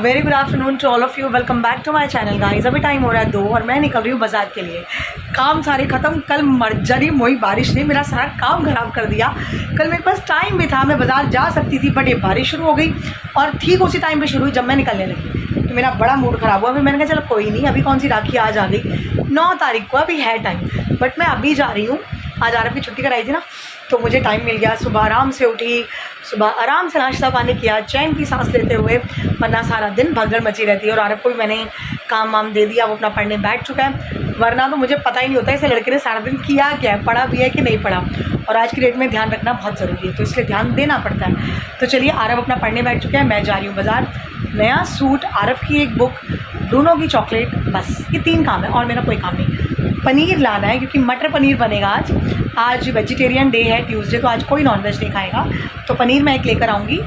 Very good afternoon to all of you. Welcome back to my channel guys. अभी time हो रहा है 2 और मैं निकल रही हूँ बाज़ार के लिए। काम सारे ख़त्म। कल मर्जरी मोई बारिश ने मेरा सारा काम ख़राब कर दिया। कल मेरे पास टाइम भी था, मैं बाज़ार जा सकती थी, बट ये बारिश शुरू हो गई और ठीक उसी टाइम पे शुरू हुई जब मैं निकलने लगी, तो मेरा बड़ा मूड ख़राब हुआ। फिर मैंने कहा चलो कोई नहीं, अभी कौन सी राखी आज आ गई 9 तारीख को, अभी है टाइम, बट मैं अभी जा रही हूँ। आज आरब की छुट्टी कराई थी ना, तो मुझे टाइम मिल गया। सुबह आराम से उठी, सुबह आराम से नाश्ता पानी किया, चैन की सांस लेते हुए, वरना सारा दिन भगदड़ मची रहती है। और आरब को भी मैंने काम वाम दे दिया, वो अपना पढ़ने बैठ चुका है, वरना तो मुझे पता ही नहीं होता इसे लड़के ने सारा दिन किया क्या है, पढ़ा भी है कि नहीं पढ़ा। और आज की डेट में ध्यान रखना बहुत ज़रूरी है, तो इसलिए ध्यान देना पड़ता है। तो चलिए, आरब अपना पढ़ने बैठ चुका है, मैं जा रही हूँ बाज़ार। नया सूट, आरब की एक बुक, ब्रूनो की चॉकलेट, बस ये 3 काम है और मेरा कोई काम नहीं। पनीर लाना है क्योंकि मटर पनीर बनेगा आज वेजिटेरियन डे है, ट्यूसडे, तो आज कोई नॉनवेज नहीं खाएगा, तो पनीर मैं एक लेकर आऊँगी,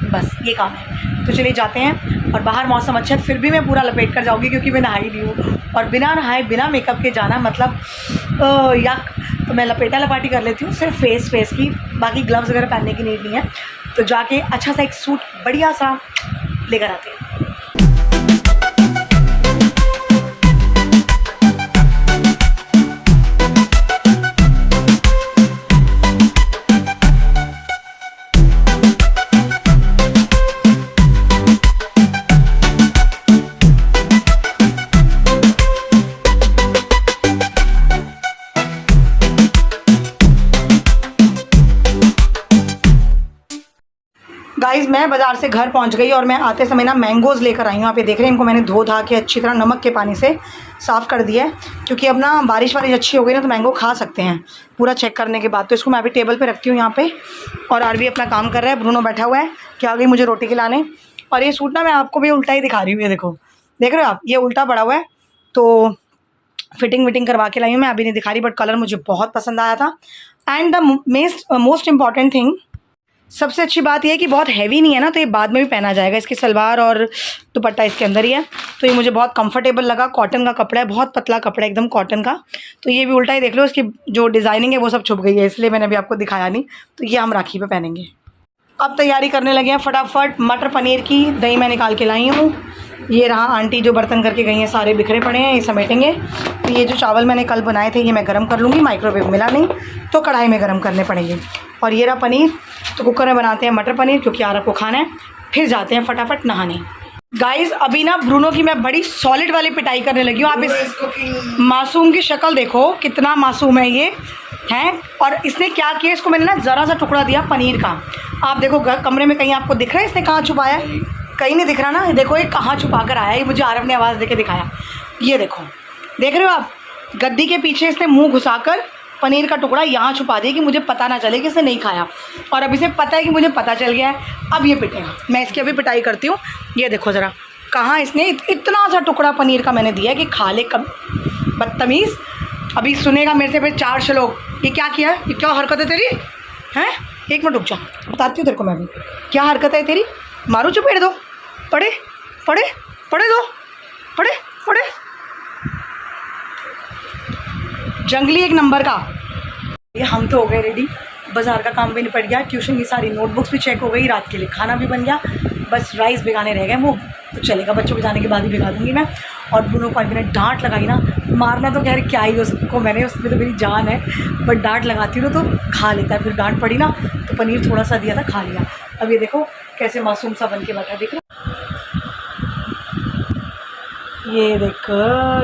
बस ये काम है। तो चलिए जाते हैं। और बाहर मौसम अच्छा है, फिर भी मैं पूरा लपेट कर जाऊँगी क्योंकि मैं नहाई नहीं हूँ, और बिना नहाए बिना मेकअप के जाना मतलब यक। तो मैं लपेटा लपाटी कर लेती हूँ, सिर्फ फेस की, बाकी ग्लव्स वगैरह पहनने की नीड नहीं है। तो जाके अच्छा सा एक सूट बढ़िया सा लेकर आते हैं। गाइस, मैं बाज़ार से घर पहुंच गई और मैं आते समय ना मैंगोज़ लेकर आई हूँ। आप ये देख रहे हैं, इनको मैंने धो धा के अच्छी तरह नमक के पानी से साफ़ कर दिया है, क्योंकि अब ना बारिश वारिश अच्छी हो गई ना, तो मैंगो खा सकते हैं पूरा चेक करने के बाद। तो इसको मैं अभी टेबल पे रखती हूँ यहाँ पे, और आरबी अपना काम कर रहा है, ब्रूनो बैठा हुआ है कि आ गई मुझे रोटी खिलाने। और ये सूट ना मैं आपको भी उल्टा ही दिखा रही हूँ, ये देखो, देख रहे हो आप, ये उल्टा पड़ा हुआ है, तो फिटिंग विटिंग करवा के लाई हूँ मैं, अभी नहीं दिखा रही, बट कलर मुझे बहुत पसंद आया था। And the most important thing, सबसे अच्छी बात यह है कि बहुत हैवी नहीं है ना, तो ये बाद में भी पहना जाएगा। इसकी सलवार और दुपट्टा इसके अंदर ही है, तो ये मुझे बहुत कंफर्टेबल लगा। कॉटन का कपड़ा है, बहुत पतला कपड़ा है, एकदम कॉटन का। तो ये भी उल्टा ही देख लो, इसकी जो डिज़ाइनिंग है वो सब छुप गई है, इसलिए मैंने अभी आपको दिखाया नहीं। तो ये हम राखी पे पहनेंगे। अब तैयारी करने लगे हैं फटाफट मटर पनीर की। दही मैं निकाल के लाई हूँ, ये रहा आंटी जो बर्तन करके गई हैं, सारे बिखरे पड़े हैं, ये समेटेंगे। तो ये जो चावल मैंने कल बनाए थे, ये मैं गरम कर लूँगी, माइक्रोवेव मिला नहीं तो कढ़ाई में गरम करने पड़ेंगे। और ये रहा पनीर, तो कुकर में बनाते हैं मटर पनीर, क्योंकि आरब को खाना है। फिर जाते हैं फटाफट नहाने। गाइज़, अभी ना ब्रूनो की मैं बड़ी सॉलिड वाली पिटाई करने लगी हूँ। आप इस मासूम की शक्ल देखो, कितना मासूम है ये हैं। और इसने क्या किया, इसको मैंने ना ज़रा सा टुकड़ा दिया पनीर का। आप देखो कमरे में कहीं आपको दिख रहा है इसने कहाँ छुपाया है? कहीं नहीं दिख रहा ना, देखो ये कहाँ छुपा कर आया है। ये मुझे आरब ने आवाज़ देके दिखाया, ये देखो, देख रहे हो आप, गद्दी के पीछे इसने मुंह घुसाकर पनीर का टुकड़ा यहाँ छुपा दिया कि मुझे पता ना चले कि इसने नहीं खाया। और अब इसे पता है कि मुझे पता चल गया है, अब ये पिटेगा। मैं इसकी अभी पिटाई करती हूँ। ये देखो ज़रा, कहाँ इसने इतना सा टुकड़ा पनीर का मैंने दिया कि खा ले, कब बदतमीज़। अभी सुनेगा मेरे से फिर 4 श्लोक, ये क्या किया, ये क्या हरकत है तेरी, हैं? 1 मिनट रुक जा, बताती हूँ तेरे को मैं भी, क्या हरकत है तेरी। मारो चुपेड़ दो, पढ़े पढ़े पढ़े दो, पढ़े पढ़े, जंगली 1 नंबर का। ये हम तो हो गए रेडी, बाज़ार का काम भी निपट गया, ट्यूशन की सारी नोटबुक्स भी चेक हो गई, रात के लिए खाना भी बन गया, बस राइस भिगाने रह गए। वो तो चलेगा, बच्चों को जाने के बाद ही भिगा दूँगी मैं। और ब्रूनो को मैंने डांट लगाई ना, मारना तो खैर क्या ही उसको, मैंने उसमें तो मेरी जान है, बट डांट लगाती हूँ तो खा लेता है। फिर डांट पड़ी ना, तो पनीर थोड़ा सा दिया था, खा लिया। अब ये देखो कैसे मासूम सा बन के बैठा, देख रहे, ये देखो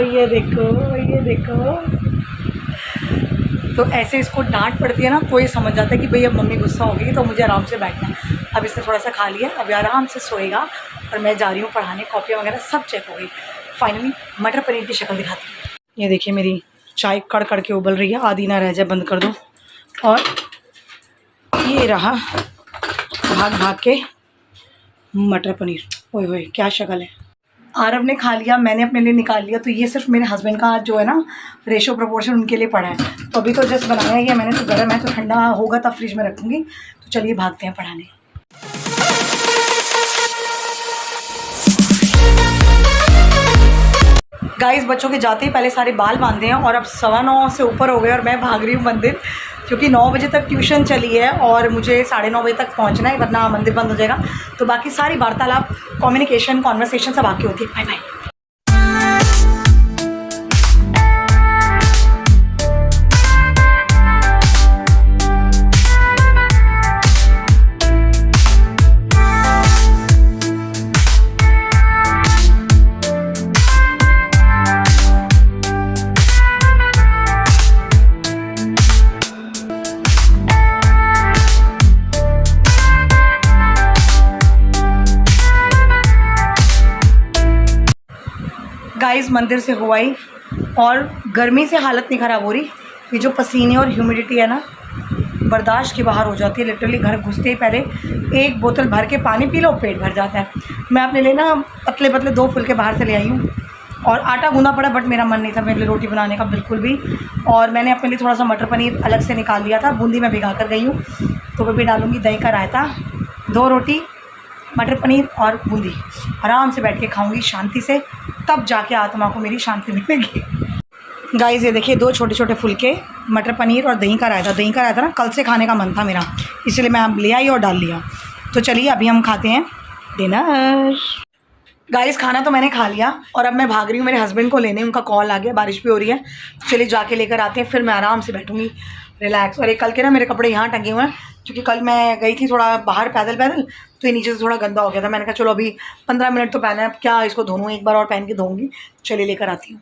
ये देखो ये देखो। तो ऐसे इसको डांट पड़ती है ना, तो ये समझ जाता है कि भाई अब मम्मी गुस्सा हो गई, तो मुझे आराम से बैठना है। अब इसने थोड़ा सा खा लिया, अब आराम से सोएगा, और मैं जा रही हूँ पढ़ाने। कॉपियाँ वगैरह सब चेक हो गई। फाइनली मटर पनीर की शक्ल दिखाती हूँ। ये देखिए, मेरी चाय कड़ कड़ के उबल रही है, आधी ना रह जाए, बंद कर दो। और ये रहा भाग भाग के मटर पनीर, ओए होए क्या शक्ल है। आरब ने खा लिया, मैंने अपने लिए निकाल लिया। तो ये सिर्फ मेरे हस्बैंड का जो है ना रेशो प्रोपोर्शन उनके लिए पड़ा है। तो अभी तो जस्ट बनाया ही है मैंने, तो गर्म है, तो ठंडा होगा तब फ्रिज में रखूँगी। तो चलिए भागते हैं पढ़ाने। गाइस, बच्चों के जाते ही पहले सारे बाल बांधे हैं, और अब 9:15 से ऊपर हो गए और मैं भाग रही हूँ मंदिर। क्योंकि 9 बजे तक ट्यूशन चली है और मुझे 9:30 बजे तक पहुंचना है, वरना मंदिर बंद हो जाएगा। तो बाकी सारी वार्तालाप, कम्युनिकेशन, कॉन्वर्सेशन सब बाकी होती है। Bye bye. गाइस मंदिर से हुआ ही और गर्मी से हालत नहीं ख़राब हो रही। ये जो पसीने और ह्यूमिडिटी है ना, बर्दाश्त के बाहर हो जाती है। लिटरली घर घुसते ही पहले 1 बोतल भर के पानी पी लो, पेट भर जाता है। मैं अपने लिए ना पतले पतले 2 फुलके बाहर से ले आई हूँ और आटा गूंदा पड़ा, बट मेरा मन नहीं था मेरे लिए रोटी बनाने का बिल्कुल भी। और मैंने अपने लिए थोड़ा सा मटर पनीर अलग से निकाल लिया था, बूंदी में भिगा कर गई हूँ, तो वो भी डालूँगी। दही का रायता, 2 रोटी, मटर पनीर और बूंदी आराम से बैठ के खाऊंगी शांति से, तब जाके आत्मा को मेरी शांति मिलेगी। गाइस ये देखिए 2 छोटे छोटे फुलके, मटर पनीर और दही का रायता। दही का रायता ना कल से खाने का मन था मेरा, इसलिए मैं अब ले आई और डाल लिया। तो चलिए अभी हम खाते हैं डिनर। गाइस खाना तो मैंने खा लिया और अब मैं भाग रही हूँ मेरे हस्बैंड को लेने। उनका कॉल आ गया, बारिश भी हो रही है, तो चलिए जाके लेकर आते हैं, फिर मैं आराम से बैठूँगी रिलैक्स। और एक कल के ना मेरे कपड़े यहाँ टंगे हुए हैं, क्योंकि कल मैं गई थी थोड़ा बाहर पैदल तो ये नीचे से थोड़ा गंदा हो गया था। मैंने कहा चलो अभी 15 मिनट तो पहना है, अब क्या इसको धोऊँ, एक बार और पहन के धोऊँगी। चलिए लेकर आती हूँ।